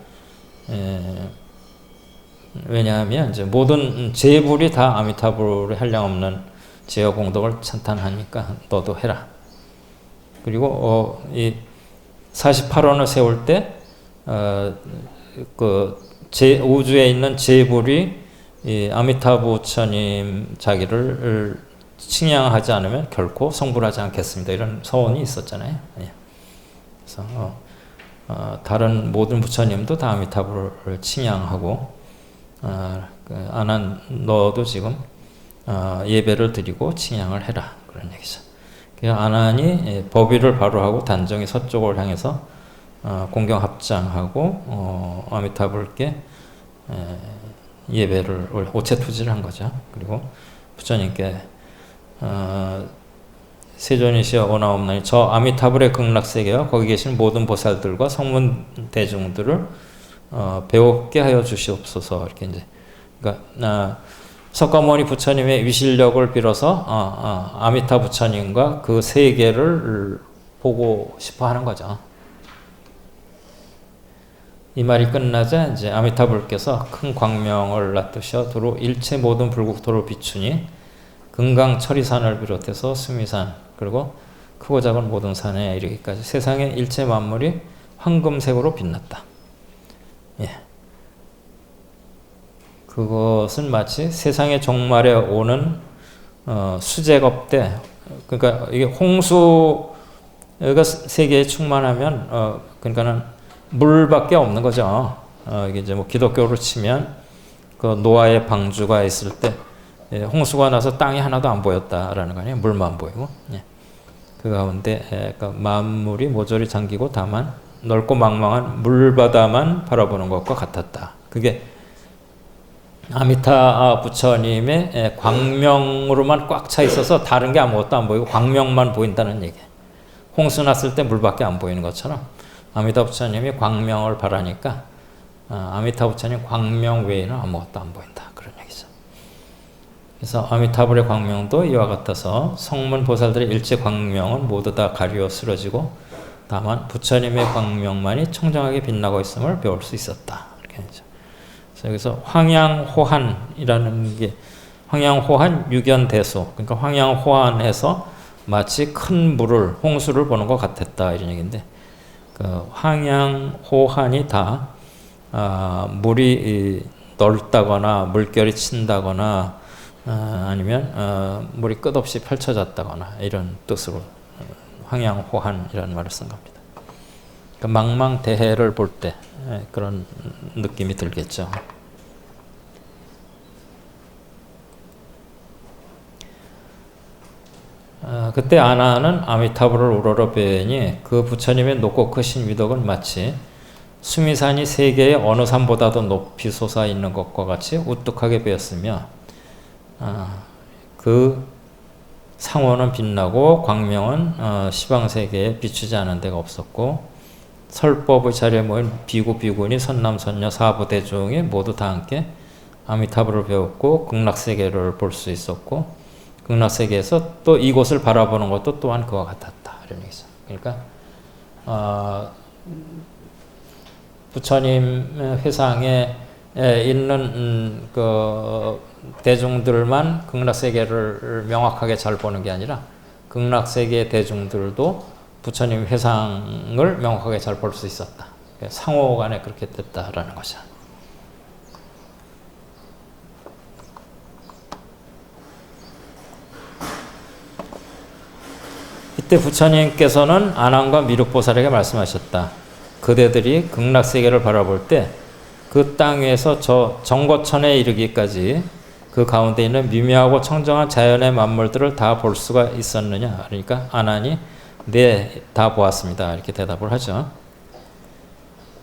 왜냐하면 이제 모든 제불이 다 아미타불의 한량없는 제어 공덕을 찬탄하니까 너도 해라. 그리고 이 48원을 세울 때 그 우주에 있는 제불이 이 아미타부 부처님 자기를 칭양하지 않으면 결코 성불하지 않겠습니다. 이런 서원이 있었잖아요. 그래서 다른 모든 부처님도 다 아미타부를 칭양하고 아난 너도 지금 예배를 드리고 칭양을 해라 그런 얘기죠. 그래서 아난이 법위를 바로하고 단정히 서쪽을 향해서 공경 합장하고 아미타불께 예배를 오체투지를 한 거죠. 그리고 부처님께 세존이시여 오나옵나니 저 아미타불의 극락세계와 거기 계신 모든 보살들과 성문 대중들을 배웠게 하여 주시옵소서. 이렇게 이제 그러니까 석가모니 부처님의 위실력을 빌어서 아미타 부처님과 그 세계를 보고 싶어 하는 거죠. 이 말이 끝나자 이제 아미타불께서 큰 광명을 놔두셔 도로 일체 모든 불국토를 비추니 금강 천리산을 비롯해서 수미산 그리고 크고 작은 모든 산에 이르기까지 세상의 일체 만물이 황금색으로 빛났다. 그것은 마치 세상의 종말에 오는 수제겁 때 그러니까 이게 홍수가 세계에 충만하면 그러니까는 물밖에 없는 거죠. 이게 이제 뭐 기독교로 치면 그 노아의 방주가 있을 때 홍수가 나서 땅이 하나도 안 보였다라는 거 아니에요. 물만 보이고. 그 가운데 그러니까 만물이 모조리 잠기고 다만 넓고 망망한 물바다만 바라보는 것과 같았다. 그게 아미타 부처님의 광명으로만 꽉 차 있어서 다른 게 아무것도 안 보이고 광명만 보인다는 얘기예요. 홍수 났을 때 물밖에 안 보이는 것처럼 아미타 부처님이 광명을 바라니까 아미타 부처님 광명 외에는 아무것도 안 보인다. 그런 얘기죠. 그래서 아미타불의 광명도 이와 같아서 성문 보살들의 일체 광명은 모두 다 가리워 쓰러지고 다만 부처님의 광명만이 청정하게 빛나고 있음을 배울 수 있었다. 이렇게 하죠. 그래서 여기서 황양호한이라는 게 황양호한 유견대소, 그러니까 황양호한에서 마치 큰 물을 홍수를 보는 것 같았다 이런 얘기인데, 그 황양호한이 다 물이 넓다거나 물결이 친다거나 아니면 물이 끝없이 펼쳐졌다거나 이런 뜻으로 황양호한이라는 말을 쓴 겁니다. 그 망망대해를 볼 때 그런 느낌이 들겠죠. 그때 아나는 아미타불을 우러러 뵈니 그 부처님의 높고 크신 위덕은 마치 수미산이 세계의 어느 산보다도 높이 솟아 있는 것과 같이 우뚝하게 베었으며 그 상호는 빛나고 광명은 시방세계에 비추지 않은 데가 없었고 설법의 자리에 모인 비구 비구니 선남 선녀 사부대중이 모두 다 함께 아미타불을 배웠고 극락세계를 볼 수 있었고 극락세계에서 또 이곳을 바라보는 것도 또한 그와 같았다 이런 얘기죠. 그러니까 부처님 회상에 있는 그 대중들만 극락세계를 명확하게 잘 보는 게 아니라 극락세계 대중들도 부처님 회상을 명확하게 잘 볼 수 있었다. 상호간에 그렇게 됐다라는 것이야. 이때 부처님께서는 아난과 미륵보살에게 말씀하셨다. 그대들이 극락세계를 바라볼 때 그 땅 위에서 저 정거천에 이르기까지 그 가운데 있는 미묘하고 청정한 자연의 만물들을 다 볼 수가 있었느냐? 그러니까 아난이 네, 다 보았습니다. 이렇게 대답을 하죠.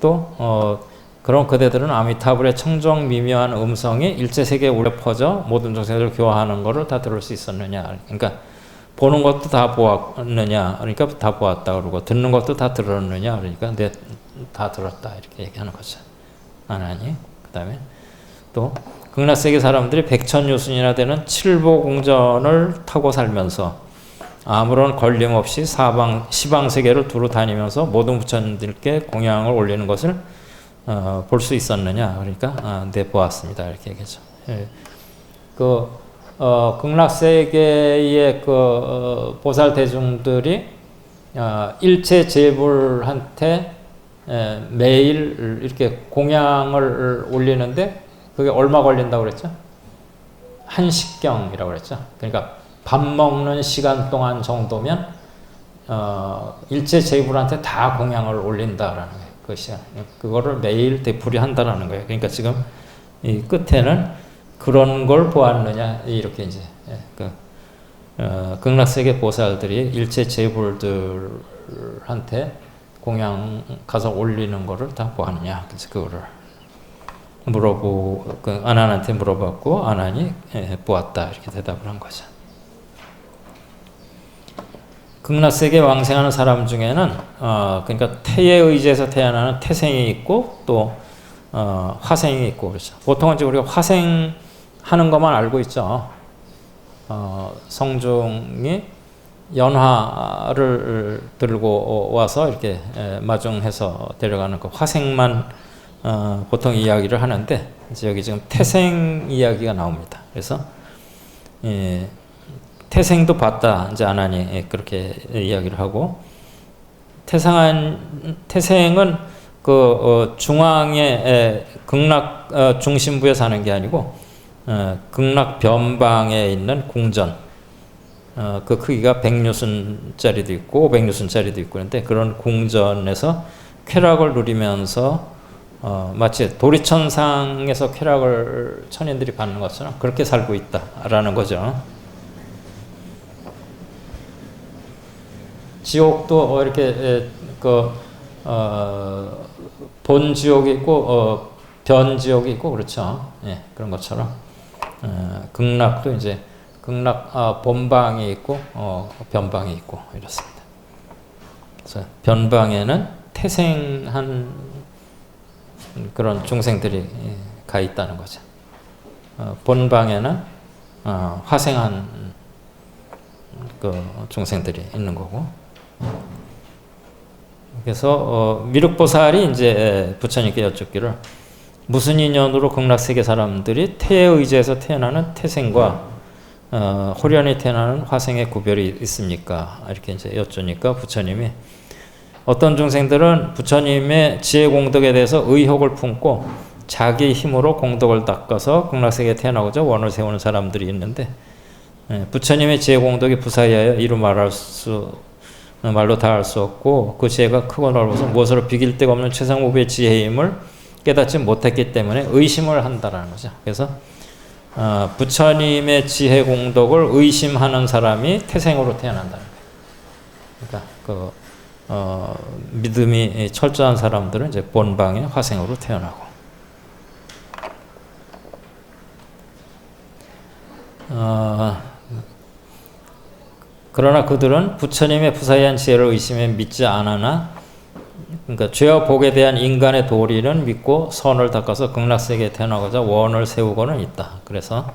또 그런 그대들은 아미타불의 청정 미묘한 음성이 일체세계에 울려 퍼져 모든众생들을 교화하는 것을 다 들을 수 있었느냐? 그러니까 보는 것도 다 보았느냐? 그러니까 다 보았다 그러고 듣는 것도 다 들었느냐? 그러니까 네, 다 들었다 이렇게 얘기하는 거죠. 아나니. 그다음에 또 극락세계 사람들이 백천유순이나 되는 칠보공전을 타고 살면서 아무런 걸림 없이 시방세계를 두루 다니면서 모든 부처님들께 공양을 올리는 것을 볼 수 있었느냐? 그러니까 네, 보았습니다. 이렇게 얘기하죠. 예. 극락세계의 보살 대중들이 일체 제불한테 매일 이렇게 공양을 올리는데 그게 얼마 걸린다고 그랬죠? 한식경이라고 그랬죠. 그러니까 밥 먹는 시간 동안 정도면 일체 제불한테 다 공양을 올린다라는 거예요. 그 시간. 그거를 매일 되풀이 한다라는 거예요. 그러니까 지금 이 끝에는 그런 걸 보았느냐 이렇게 이제 극락세계 보살들이 일체 제불들한테 공양 가서 올리는 거를 다 보았느냐. 그래서 그거를 아난한테 물어봤고 아난이 보았다 이렇게 대답을 한 거죠. 극락세계 왕생하는 사람 중에는 그러니까 태에 의지해서 태어나는 태생이 있고 또 화생이 있고 그렇죠. 보통은 이제 우리가 화생하는 것만 알고 있죠. 성중이 연화를 들고 와서 이렇게 마중해서 데려가는 그 화생만 보통 이야기를 하는데 이제 여기 지금 태생 이야기가 나옵니다. 그래서 태생도 봤다 이제 아난이 그렇게 이야기를 하고 태생은 그 중앙의 극락 중심부에 사는 게 아니고 극락 변방에 있는 궁전 그 크기가 100유순짜리도 있고 500유순짜리도 있고 그런데 그런 궁전에서 쾌락을 누리면서 마치 도리천상에서 쾌락을 천인들이 받는 것처럼 그렇게 살고 있다라는 거죠. 지옥도 이렇게 본 지옥이 있고 변 지옥이 있고 그렇죠. 예, 그런 것처럼 극락도 이제 극락 본방이 있고 변방이 있고 이렇습니다. 그래서 변방에는 태생한 그런 중생들이 가 있다는 거죠. 본방에는 화생한 그 중생들이 있는 거고. 그래서 미륵보살이 이제 부처님께 여쭙기를 무슨 인연으로 극락세계 사람들이 태에 의지해서 태어나는 태생과 호련히 태어나는 화생의 구별이 있습니까? 이렇게 이제 여쭈니까 부처님이 어떤 중생들은 부처님의 지혜 공덕에 대해서 의혹을 품고 자기 힘으로 공덕을 닦아서 극락세계에 태어나고자 원을 세우는 사람들이 있는데 부처님의 지혜 공덕이 부사하여 이루 말로 다 할 수 없고 그 지혜가 크고 넓어서 무엇으로 비길 데가 없는 최상무비의 지혜의 힘을 깨닫지 못했기 때문에 의심을 한다라는 거죠. 그래서 부처님의 지혜 공덕을 의심하는 사람이 태생으로 태어난다는 거예요. 그러니까 믿음이 철저한 사람들은 이제 본방의 화생으로 태어나고 그러나 그들은 부처님의 부사의한 지혜를 의심해 믿지 않으나 그러니까 죄와 복에 대한 인간의 도리는 믿고 선을 닦아서 극락세계에 태어나고자 원을 세우고는 있다. 그래서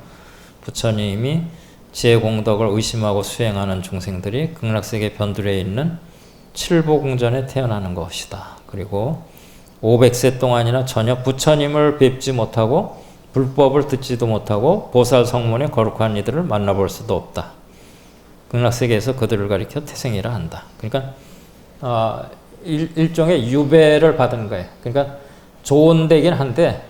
부처님이 지혜 공덕을 의심하고 수행하는 중생들이 극락세계 변두리에 있는 칠보궁전에 태어나는 것이다. 그리고 500세 동안이나 전혀 부처님을 뵙지 못하고 불법을 듣지도 못하고 보살 성문의 거룩한 이들을 만나볼 수도 없다. 극락세계에서 그들을 가리켜 태생이라 한다. 그러니까 일종의 유배를 받은 거예요. 그러니까 좋은 데긴 한데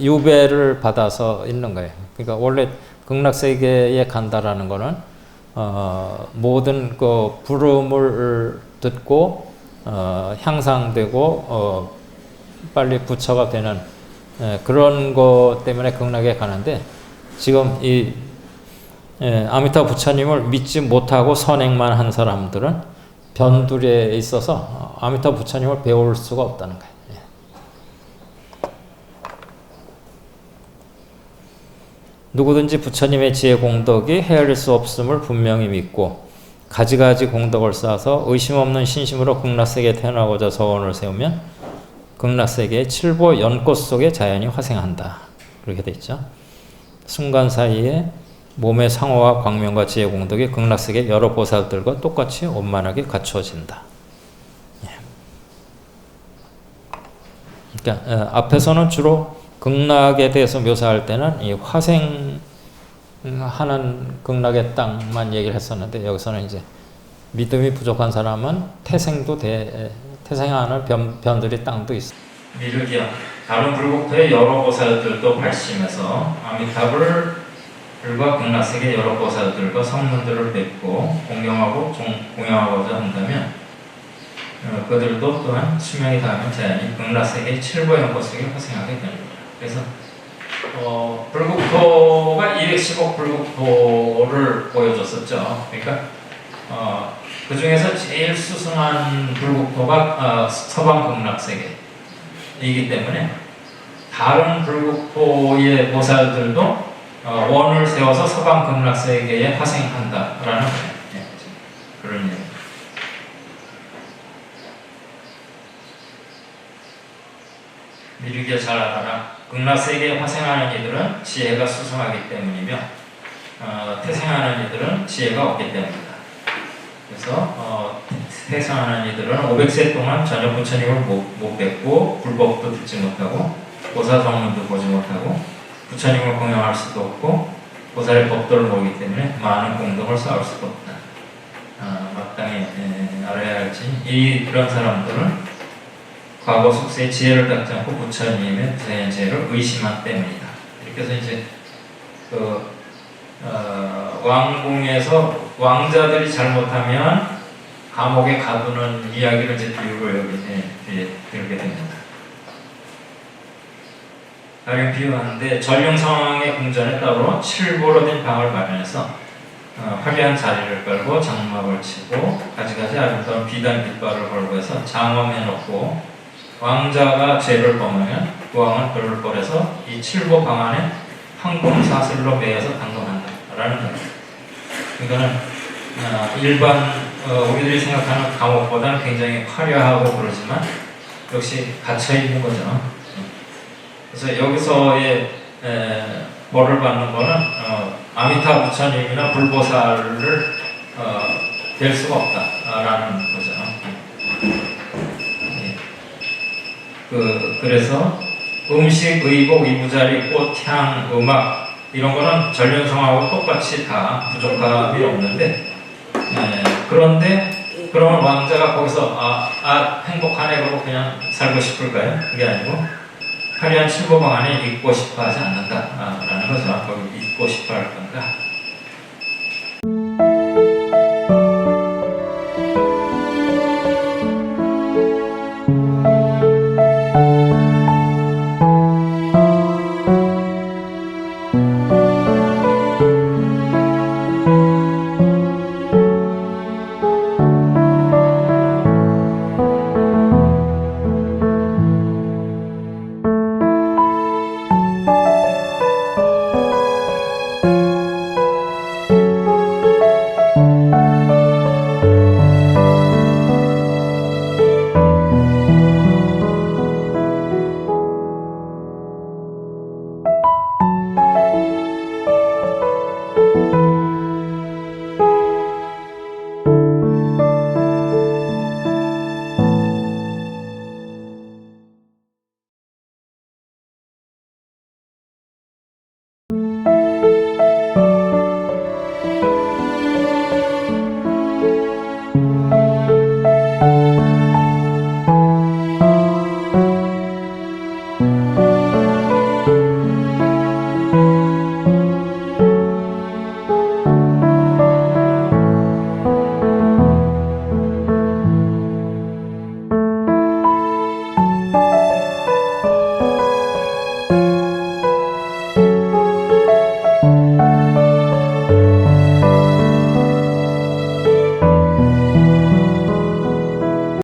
유배를 받아서 있는 거예요. 그러니까 원래 극락세계에 간다라는 거는 모든 그 부름을 듣고 향상되고 빨리 부처가 되는 그런 것 때문에 극락에 가는데 지금 이 아미타 부처님을 믿지 못하고 선행만 한 사람들은 변두리에 있어서 아미타 부처님을 배울 수가 없다는 거예요. 누구든지 부처님의 지혜 공덕이 헤아릴 수 없음을 분명히 믿고 가지가지 공덕을 쌓아서 의심 없는 신심으로 극락세계에 태어나고자 서원을 세우면 극락세계의 칠보 연꽃 속에 자연히 화생한다. 그렇게 돼 있죠. 순간 사이에 몸의 상호와 광명과 지혜 공덕이 극락세계 여러 보살들과 똑같이 원만하게 갖추어진다. 그러니까 앞에서는 주로 극락에 대해서 묘사할 때는 이 화생하는 극락의 땅만 얘기를 했었는데 여기서는 이제 믿음이 부족한 사람은 태생하는 변두리 땅도 있어. 미륵이야. 다른 불국토의 여러 보살들도 발심해서 아미타불과 극락세계 여러 보살들과 성문들을 뵙고 공경하고자 한다면 그들도 또한 수명이 닿으면 자연히 극락세계 칠보연꽃 속에 화생하게 됩니다. 그래서 불국토가 210억 불국토를 보여줬었죠. 그러니까 그 중에서 제일 수승한 불국토가 서방 극락세계이기 때문에 다른 불국토의 보살들도 원을 세워서 서방 극락세계에 화생한다라는 그런 얘기. 미륵이여 잘 알아라. 극락세계에 화생하는 이들은 지혜가 수승하기 때문이며 태생하는 이들은 지혜가 없기 때문이다. 그래서 태생하는 이들은 500세 동안 전혀 부처님을 못 뵙고 불법도 듣지 못하고 보살성문도 보지 못하고 부처님을 공양할 수도 없고 보살의 법도를 모르기 때문에 많은 공덕을 쌓을 수도 없다. 마땅히 알아야 할지 이런 사람들은 과거 숙세의 지혜를 닦지 않고 부처님의 부사의 지혜를 의심한 때문이다. 이렇게 해서 이제 왕궁에서 왕자들이 잘못하면 감옥에 가두는 이야기를 이제 비유를 여기 뒤에 들게 됩니다. 다른 비유하는데 전룡성왕의 궁전에 따로 칠보로 된 방을 마련해서 화려한 자리를 깔고 장막을 치고 가지가지 아름다운 비단 깃발을 걸고 해서 장엄해놓고 왕자가 죄를 범하면 그 왕은 그를 벌해서 이 칠보 방 안에 황금사슬로 매여서 당금한다라는 거예요. 이거는 일반 우리들이 생각하는 감옥보다는 굉장히 화려하고 그러지만 역시 갇혀 있는 거죠. 그래서 여기서의 뭐를 받는 거는 아미타 부처님이나 불보살을 될 수가 없다라는 거죠. 그래서 음식, 의복, 이부자리, 꽃향, 음악 이런 거는 전륜성하고 똑같이 다 부족함이 없는데 그런데 그러면 왕자가 거기서 행복하네 그러고 그냥 살고 싶을까요? 그게 아니고 화려한 칠보방 안에 있고 싶어 하지 않는다라는 거죠. 거기 있고 싶어 할 건가?